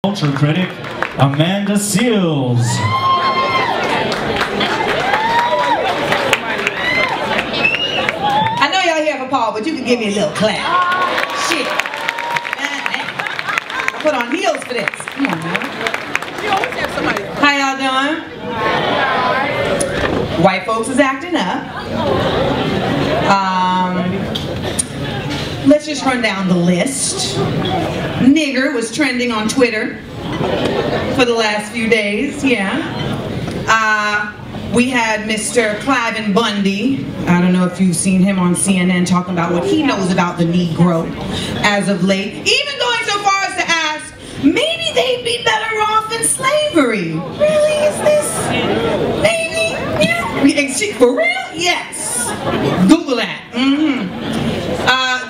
Culture critic Amanda Seals. I know y'all here for Paul, but you can give me a little clap. Shit. I put on heels for this. Come on, man. How y'all doing? White folks is acting up. Let's just run down the list. Nigger was trending on Twitter for the last few days, yeah. We had Mr. Cliven Bundy. I don't know if you've seen him on CNN talking about what he knows about the Negro as of late. Even going so far as to ask, maybe they'd be better off in slavery. Really? Is this? Maybe? Yeah. For real? Yes. Google that.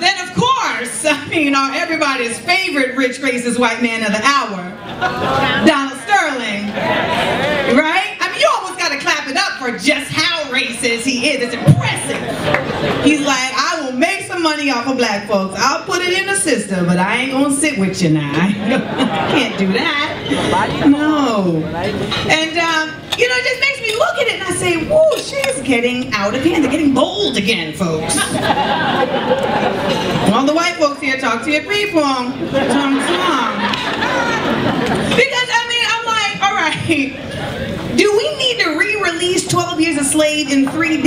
Then of course, I mean, everybody's favorite rich racist white man of the hour, Donald Sterling, right? I mean, you almost got to clap it up for just how racist he is. It's impressive. He's like, I will make some money off of black folks. I'll put it in the system, but I ain't gonna sit with you now. I can't do that. No. And you know, it just makes me look at it and I say, whoa, she's getting out of hand. They're getting bold again, folks. All the white folks here, talk to your people. Because I mean, I'm like, all right, do we need to re-release 12 Years a Slave in 3D?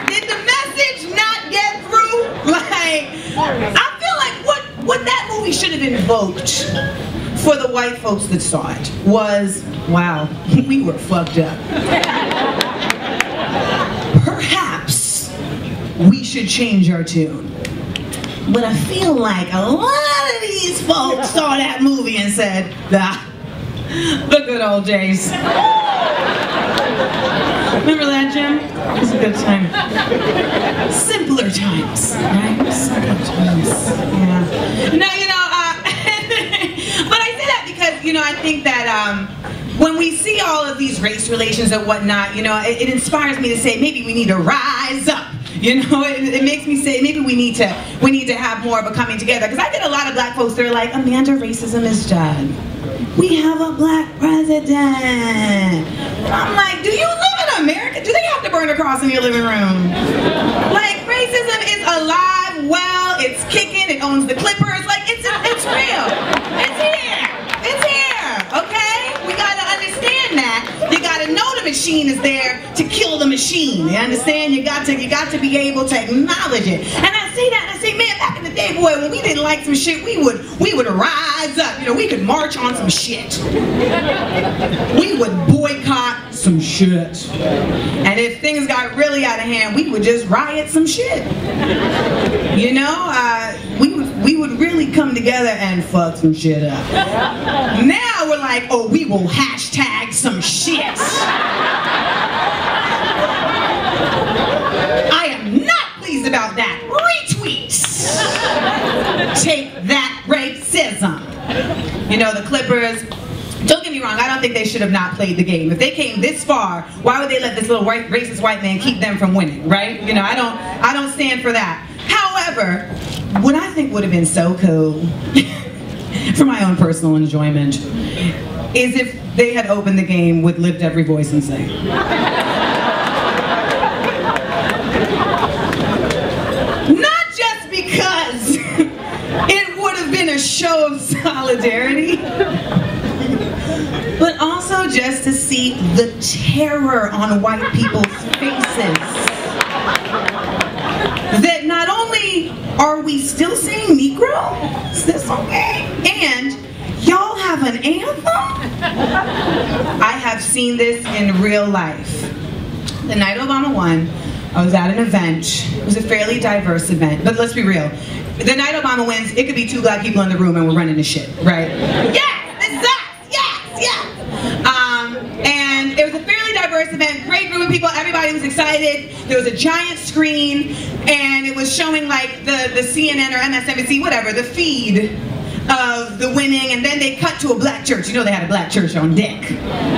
Did the message not get through? Like, I feel like what that movie should have invoked for the white folks that saw it was, wow, we were fucked up. Perhaps we should change our tune. But I feel like a lot of these folks saw that movie and said, ah, the good old days. Remember that, Jim? It was a good time. Simpler times, right? Simpler times, yeah. Now, you know, but I say that because, you know, I think that when we see all of these race relations and whatnot, you know, it inspires me to say maybe we need to rise up. You know, it makes me say maybe we need to have more of a coming together. Because I get a lot of black folks that are like, Amanda, racism is done. We have a black president. I'm like, do you live in America? Do they have to burn a cross in your living room? Like, racism is alive, well, it's kicking, it owns the Clippers. Like, it's real. It's here. It's here, okay? We gotta understand that. You gotta know the machine is there to kill the machine. You understand? You got to be able to acknowledge it. And I say that, and I say, man, back in the day, boy, when we didn't like some shit, we would rise up. You know, we could march on some shit. We would boycott some shit. And if things got really out of hand, we would just riot some shit. You know, we would really come together and fuck some shit up. Now we're like, oh, we will hashtag some shit. I am not pleased about that. Retweets. Take that racism. You know, the Clippers, don't get me wrong, I don't think they should have not played the game. If they came this far, why would they let this little racist white man keep them from winning, right? You know, I don't stand for that. However, what I think would have been so cool, for my own personal enjoyment, is if they had opened the game with Lift Every Voice and Sing. Not just because it would have been a show of solidarity, but also just to see the terror on white people's faces. That not only are we still saying Negro, is this okay? And y'all have an anthem? I have seen this in real life. The night Obama won, I was at an event. It was a fairly diverse event, but let's be real. The night Obama wins, it could be 2 black people in the room and we're running the shit, right? Yes, it's us, yes, yes. And it was a fairly diverse event, great group of people, everybody was excited. There was a giant screen, and it was showing like the CNN or MSNBC, whatever, the feed of the winning, and then they cut to a black church. You know they had a black church on deck,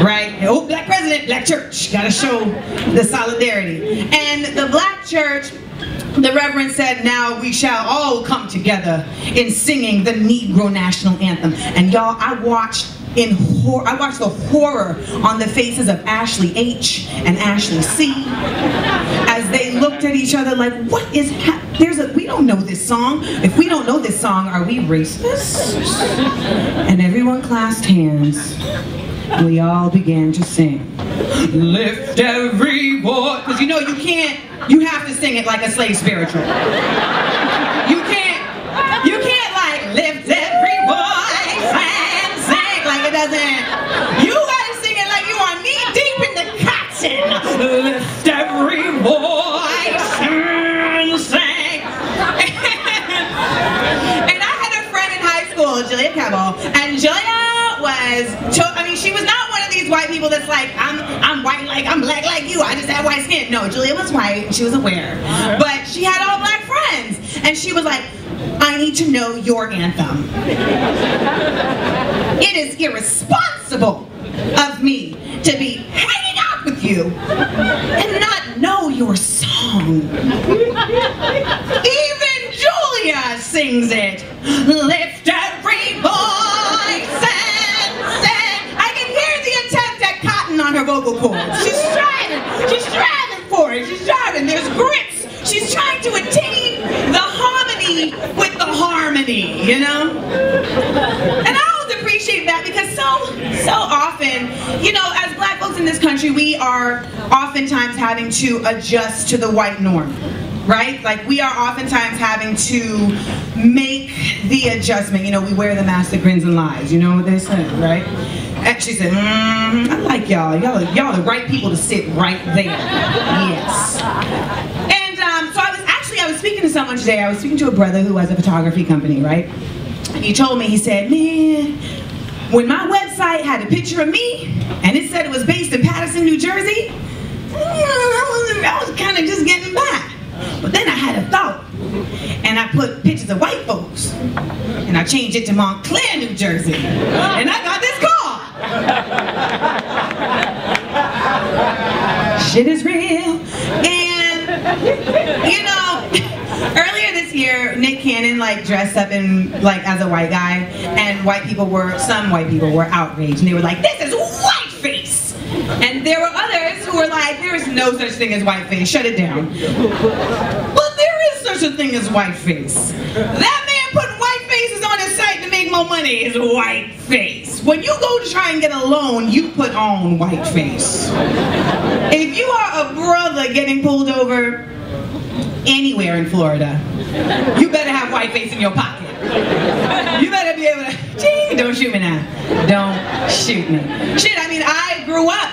right? Oh, black president, black church. Gotta show the solidarity. And the black church the Reverend said, now we shall all come together in singing the Negro National Anthem. And y'all, I watched the horror on the faces of Ashley H. and Ashley C. as they looked at each other like, what is happening? We don't know this song. If we don't know this song, are we racist? And everyone clasped hands. And we all began to sing. Lift every voice. Because you know you can't, you have to sing it like a slave spiritual. You can't like lift every voice and sing like it doesn't. You gotta sing it like you are knee deep in the cotton. Lift every voice and sing. And I had a friend in high school, Julia Cabell, and Julia was, I mean, she was not one of these white people that's like, I'm white like, I'm black like you, I just have white skin. No, Julia was white, and she was aware. But she had all black friends, and she was like, I need to know your anthem. It is irresponsible of me to be hanging out with you and not know your song. Even Julia sings it. Lift every voice and sing. I can hear the attempt at cotton on her vocal cords. She's striving for it. She's striving. There's grits. She's trying to attain the harmony with the harmony, you know? And I always appreciate that because so often, you know, as black folks in this country, we are oftentimes having to adjust to the white norm, right? Like we are oftentimes having to make the adjustment. You know, we wear the mask that grins and lies, you know what they say, right? And she said, I like y'all. Y'all are the right people to sit right there. Yes. And so I was speaking to someone today. I was speaking to a brother who has a photography company, right? And he told me, he said, man, when my website had a picture of me and it said it was based in Paterson, New Jersey, I was kind of just getting by. But then I had a thought, and I put pictures of white folks, and I changed it to Montclair, New Jersey, and I got this call. Shit is real. And, you know, earlier this year, Nick Cannon like dressed up in like as a white guy, and some white people were outraged, and they were like, this is whiteface. And there were others who were like, there is no such thing as whiteface, shut it down. Well, there is such a thing as whiteface. That man putting white faces on his site to make more money is whiteface. When you go to try and get a loan, you put on whiteface. If you are a brother getting pulled over anywhere in Florida, you better have whiteface in your pocket. You better be able to, gee, don't shoot me now. Don't shoot me. Shit, I mean, I grew up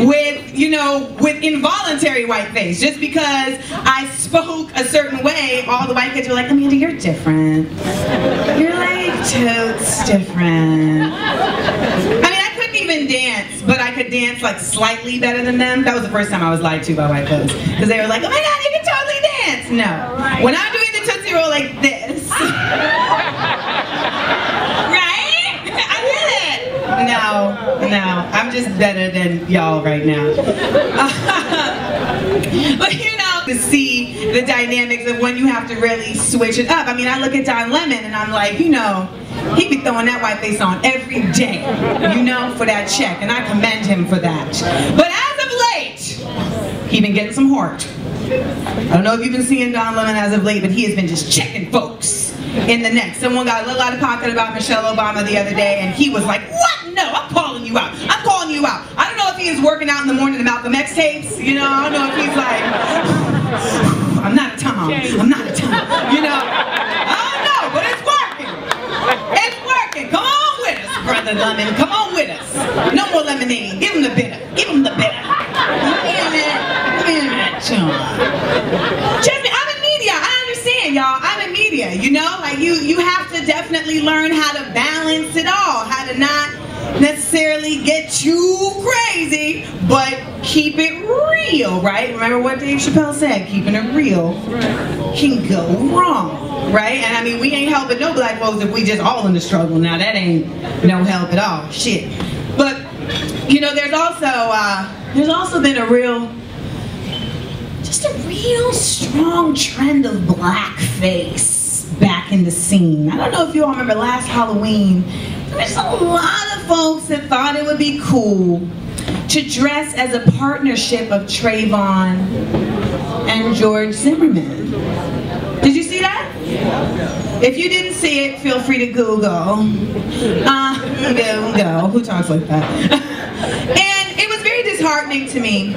with, you know, with involuntary whiteface. Just because I spoke a certain way, all the white kids were like, Amanda, you're different. You're like totes different. I mean, I couldn't even dance, but I could dance like slightly better than them. That was the first time I was lied to by white folks. Because they were like, oh my God, you can totally dance. No. When I'm doing the Tootsie Roll like this. No, I'm just better than y'all right now. But you know, to see the dynamics of when you have to really switch it up. I mean, I look at Don Lemon and I'm like, you know, he be throwing that white face on every day, you know, for that check, and I commend him for that. But as of late, he been getting some heart. I don't know if you've been seeing Don Lemon as of late, but he has been just checking folks in the neck. Someone got a little out of pocket about Michelle Obama the other day, and he was like, what? No, I'm calling you out. I'm calling you out. I don't know if he is working out in the morning to Malcolm X tapes, you know, I don't know if he's like, I'm not a Tom, I'm not a Tom, you know. I don't know, but it's working. It's working. Come on with us, Brother Lemon. Come on with us. No more lemonade. Give him the bitter. Give him the bitter. Trust me, I'm in media. I understand, y'all. I'm in media, you know? Like, you have to definitely learn how to balance it all. How to not necessarily get too crazy, but keep it real, right? Remember what Dave Chappelle said? Keeping it real can go wrong, right? And I mean, we ain't helping no black folks if we just all in the struggle. Now, that ain't no help at all. Shit. But, you know, there's also been a real just a real strong trend of blackface back in the scene. I don't know if you all remember last Halloween, there was a lot of folks that thought it would be cool to dress as a partnership of Trayvon and George Zimmerman. Did you see that? If you didn't see it, feel free to Google. Google. Who talks like that? And it was very disheartening to me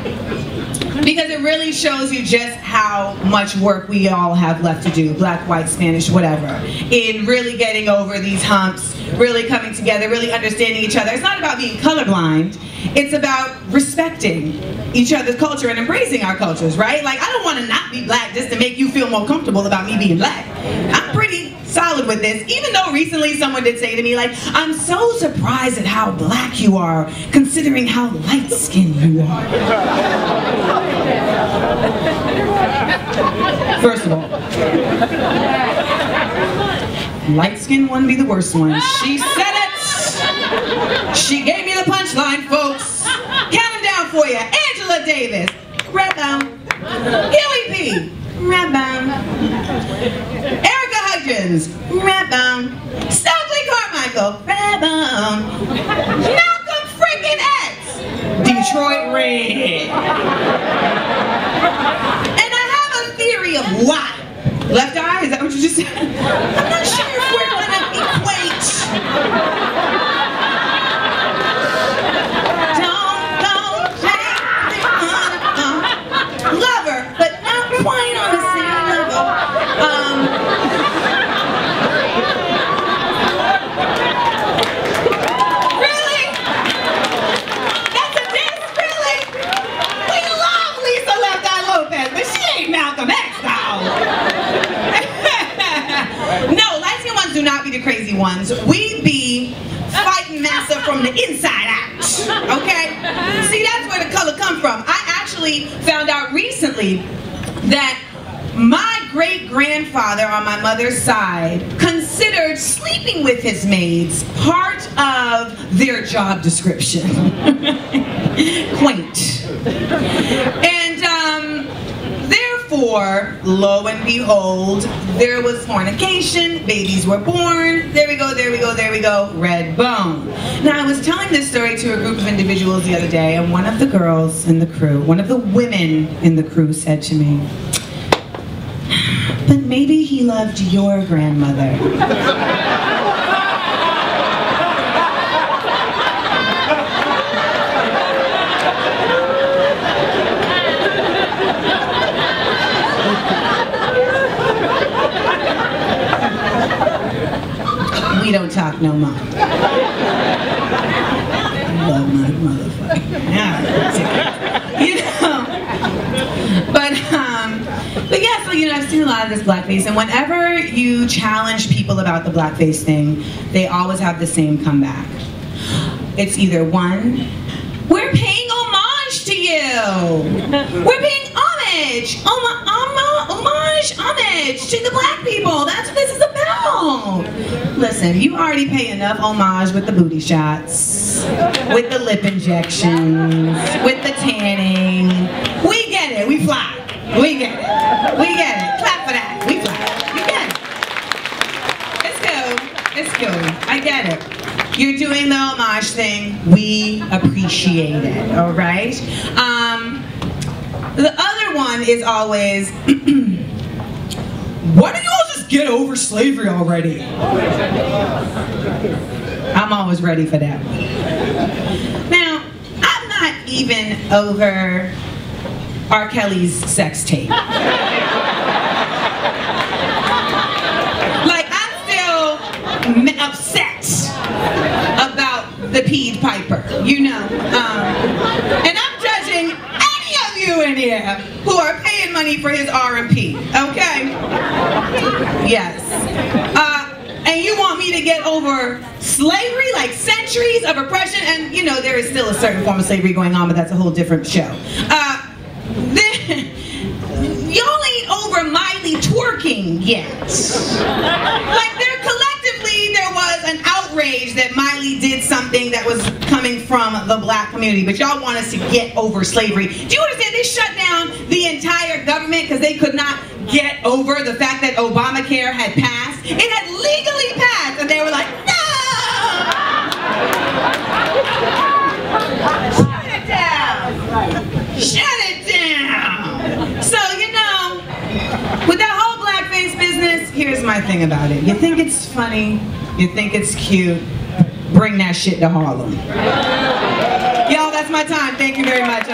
because it really shows you just how much work we all have left to do, black, white, Spanish, whatever, in really getting over these humps, really coming together, really understanding each other. It's not about being colorblind. It's about respecting each other's culture and embracing our cultures, right? Like, I don't want to not be black just to make you feel more comfortable about me being black. I'm pretty solid with this, even though recently someone did say to me, like, I'm so surprised at how black you are, considering how light-skinned you are. First of all, light-skinned wouldn't be the worst one. She said it! She gave me the punchline, folks. Count them down for you. Angela Davis, Redbone. Huey P, Redbone. Erica Hudgens, Redbone. Stokely Carmichael, Redbone. Malcolm freaking X, Detroit Red. And I have a theory of why. Left eye, is that what you just said? I'm not sure if we're gonna equate. Lover, but not quite on the same level. Really? That's a diss, really? We love Lisa Left Eye Lopez, but she ain't Malcolm X, though. No, light-skinned ones do not be the crazy ones. We be fighting massa from the inside out, okay? See, that's where the color come from. I actually found out recently that my great-grandfather on my mother's side considered sleeping with his maids part of their job description. Quaint. And therefore, lo and behold, there was fornication, babies were born, there we go, there we go, there we go, red bone. Now, I was telling this story to a group of individuals the other day, and one of the girls in the crew, one of the women in the crew said to me, but maybe he loved your grandmother. We don't talk no more. Love my motherfucker. You know, but yeah, so, you know, I've seen a lot of this blackface, and whenever you challenge people about the blackface thing, they always have the same comeback. It's either one, we're paying homage to you. We're paying homage. Homage to the black people. That's what this is about. Listen, you already pay enough homage with the booty shots, with the lip injections, with the tanning. We get it. We fly. We get it. We get it. Clap for that. We fly. We get it. It's cool. It's cool. I get it. You're doing the homage thing. We appreciate it. All right? The other one is always, why don't you all just get over slavery already? I'm always ready for that. Now, I'm not even over R. Kelly's sex tape. Like, I'm still upset about the Pied Piper, you know. And I'm judging any of you in here who are paying money for his R&P, okay? Yes. And you want me to get over slavery, like centuries of oppression, and you know, there is still a certain form of slavery going on, but that's a whole different show. Y'all ain't over Miley twerking yet. Like, collectively, there was an outrage outraged that Miley did something that was coming from the black community, but y'all want us to get over slavery. Do you understand? They shut down the entire government because they could not get over the fact that Obamacare had passed. It had legally passed, and they were like, no! Shut it down! Shut it down! So, you know, with that whole blackface business, here's my thing about it. You think it's funny, you think it's cute, bring that shit to Harlem. Y'all, that's my time. Thank you very much.